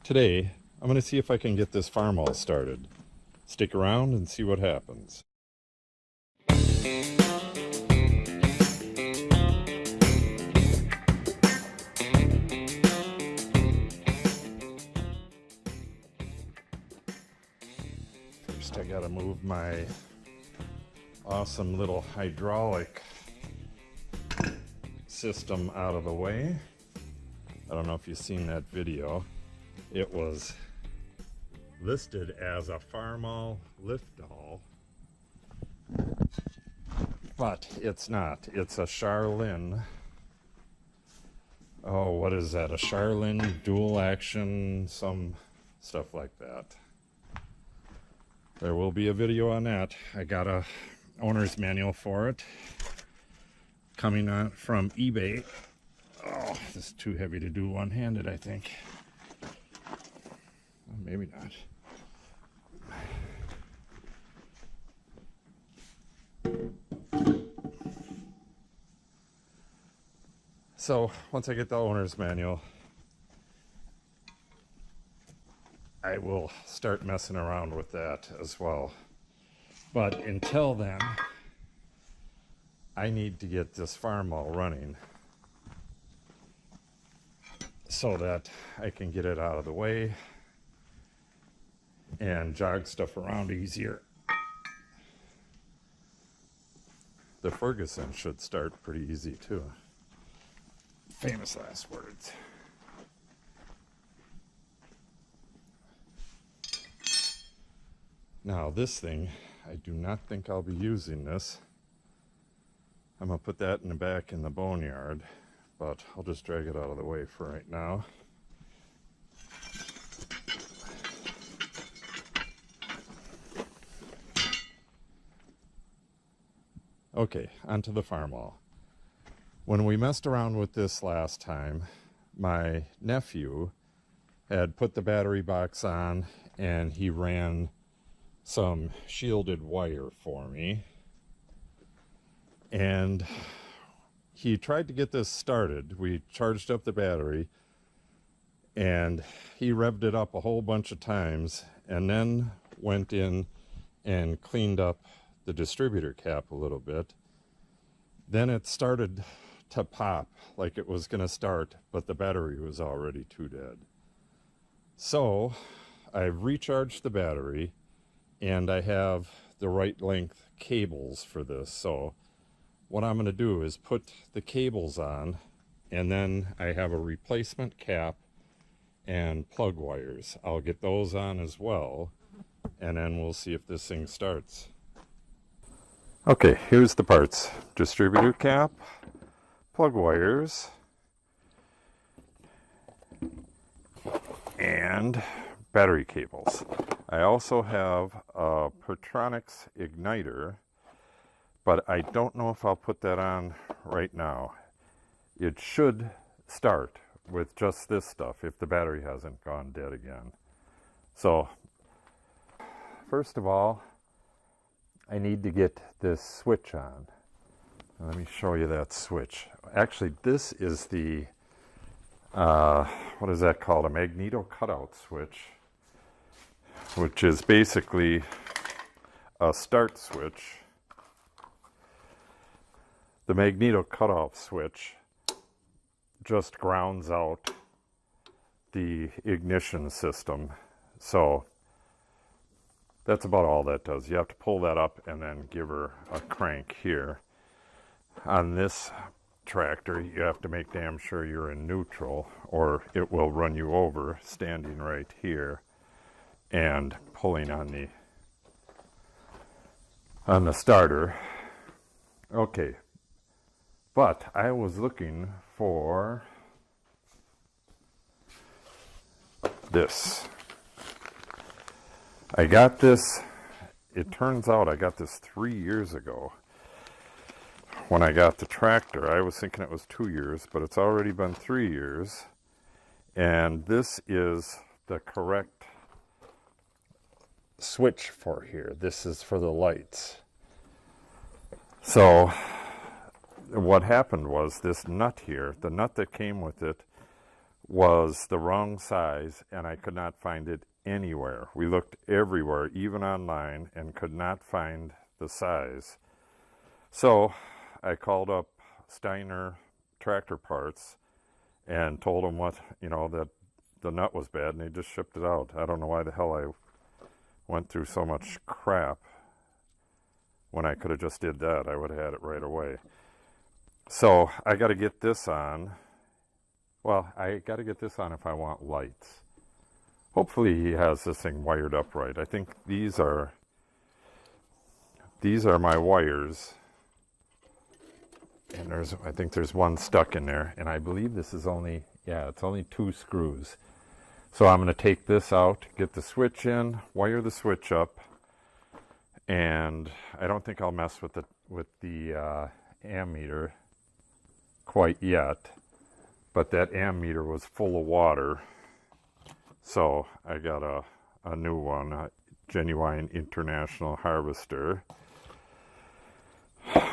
Today, I'm going to see if I can get this Farmall started. Stick around and see what happens. First, I got to move my awesome little hydraulic system out of the way. I don't know if you've seen that video. It was listed as a Farmall lift-all, but it's not. It's a Char-Lynn. Oh, what is that? A Char-Lynn dual action, some stuff like that. There will be a video on that. I got a owner's manual for it coming on from eBay. Oh, this is too heavy to do one-handed, I think. Well, maybe not. So once I get the owner's manual, I will start messing around with that as well. But until then, I need to get this Farmall running so that I can get it out of the way and jog stuff around easier. The Ferguson should start pretty easy too. Famous last words. Now this thing, I do not think I'll be using this. I'm gonna put that in the back in the boneyard, but I'll just drag it out of the way for right now. Okay, onto the Farmall. When we messed around with this last time, my nephew had put the battery box on and he ran some shielded wire for me. And he tried to get this started. We charged up the battery and he revved it up a whole bunch of times and then went in and cleaned up the distributor cap a little bit. Then it started to pop like it was going to start, but the battery was already too dead. So I've recharged the battery and I have the right length cables for this. So what I'm going to do is put the cables on, and then I have a replacement cap and plug wires. I'll get those on as well, and then we'll see if this thing starts. Okay, here's the parts. Distributor cap, plug wires, and battery cables. I also have a Pertronix igniter, but I don't know if I'll put that on right now. It should start with just this stuff if the battery hasn't gone dead again. So, first of all, I need to get this switch on. Let me show you that switch. Actually, this is the, what is that called? A magneto cutout switch, which is basically a start switch. The magneto cutoff switch just grounds out the ignition system. So that's about all that does. You have to pull that up and then give her a crank here. On this tractor, you have to make damn sure you're in neutral or it will run you over standing right here and pulling on the starter. Okay, but I was looking for this. I got this, it turns out I got this 3 years ago when I got the tractor. I was thinking it was 2 years, but it's already been 3 years. And this is the correct switch for here. This is for the lights. So what happened was this nut here, the nut that came with it was the wrong size, and I could not find it anywhere. We looked everywhere, even online, and could not find the size. So I called up Steiner Tractor Parts and told them that the nut was bad, and they just shipped it out. I don't know why the hell I went through so much crap when I could have just did that. I would have had it right away. So I got to get this on. Well, I got to get this on if I want lights. Hopefully he has this thing wired up right. I think these are my wires. And I think there's one stuck in there. And I believe this is it's only 2 screws. So I'm going to take this out, get the switch in, wire the switch up. And I don't think I'll mess with the ammeter quite yet. But that ammeter was full of water, so I got a new one, a genuine international harvester.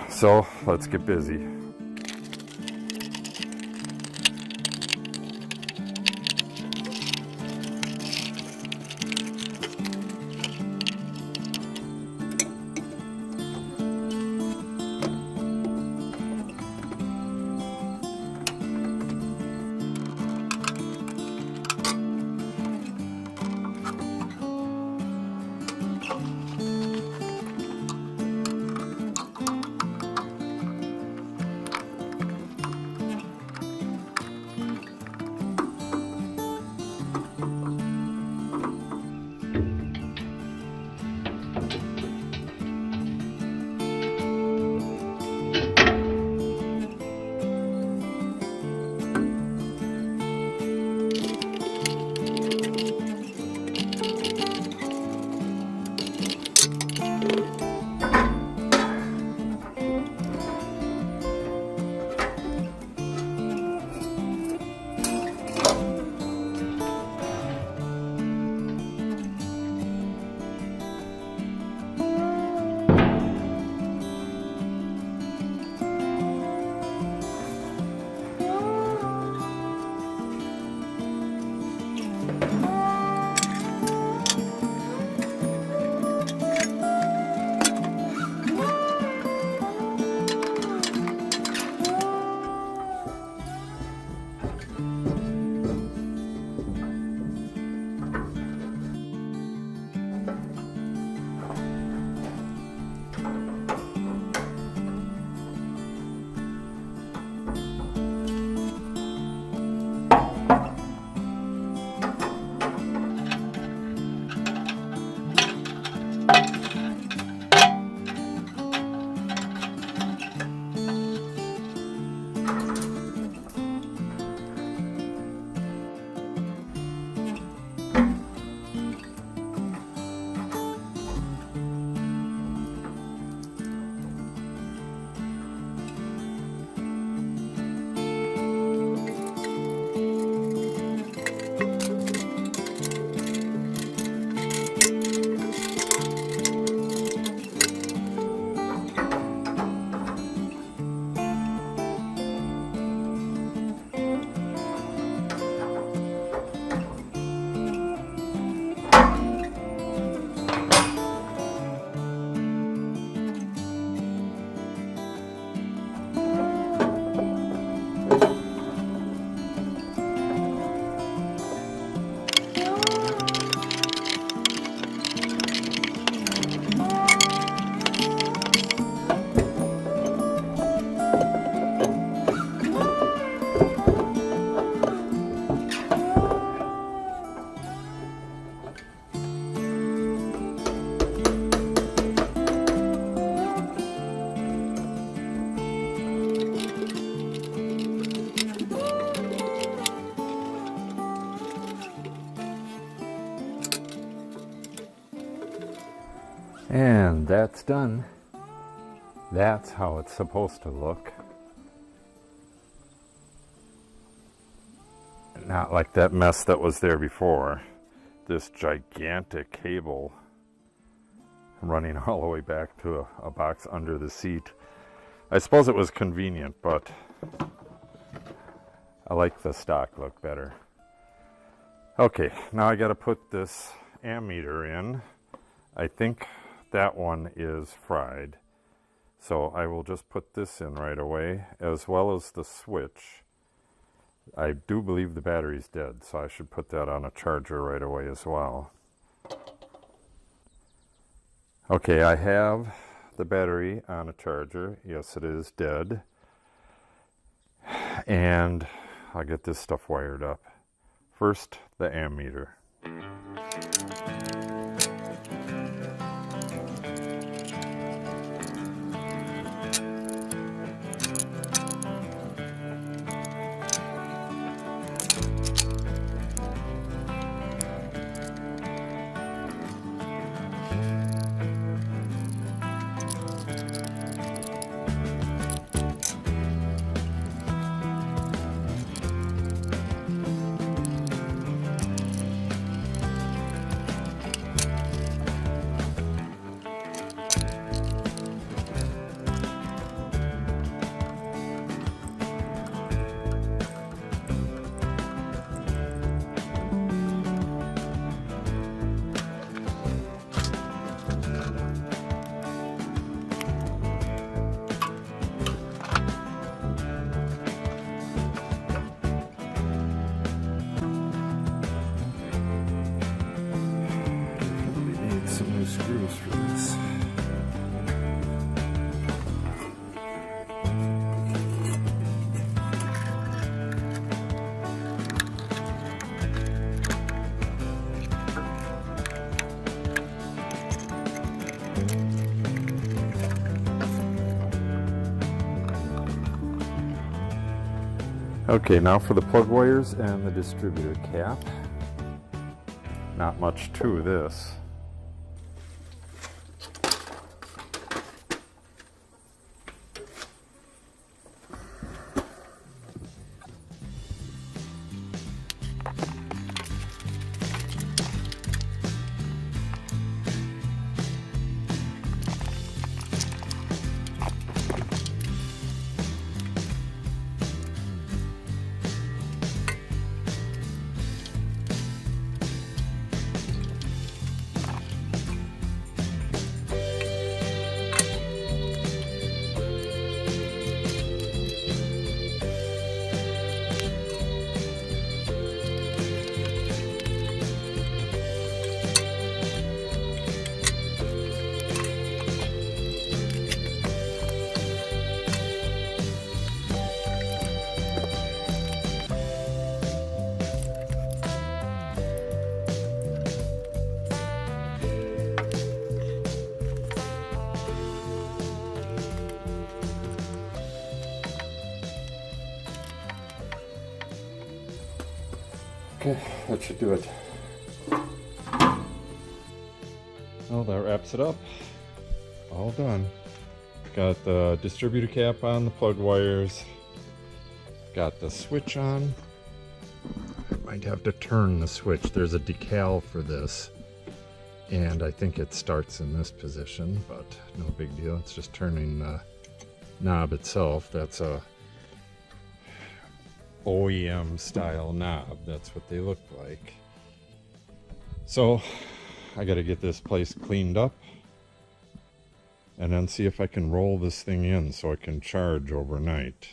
So let's get busy. And that's done. That's how it's supposed to look. Not like that mess that was there before. This gigantic cable running all the way back to a box under the seat. I suppose it was convenient, but I like the stock look better. Okay, now I got to put this ammeter in. I think that one is fried. So I will just put this in right away, as well as the switch. I do believe the battery's dead, so I should put that on a charger right away as well. Okay, I have the battery on a charger. Yes, it is dead. And I'll get this stuff wired up. First, the ammeter. Some new screws for this. Okay, now for the plug wires and the distributor cap. Not much to this. Okay, that should do it. Well, that wraps it up. All done. Got the distributor cap on, the plug wires. Got the switch on. Might have to turn the switch. There's a decal for this. And I think it starts in this position, but no big deal. It's just turning the knob itself. That's a OEM style knob. That's what they look like. So I got to get this place cleaned up and then see if I can roll this thing in so it can charge overnight.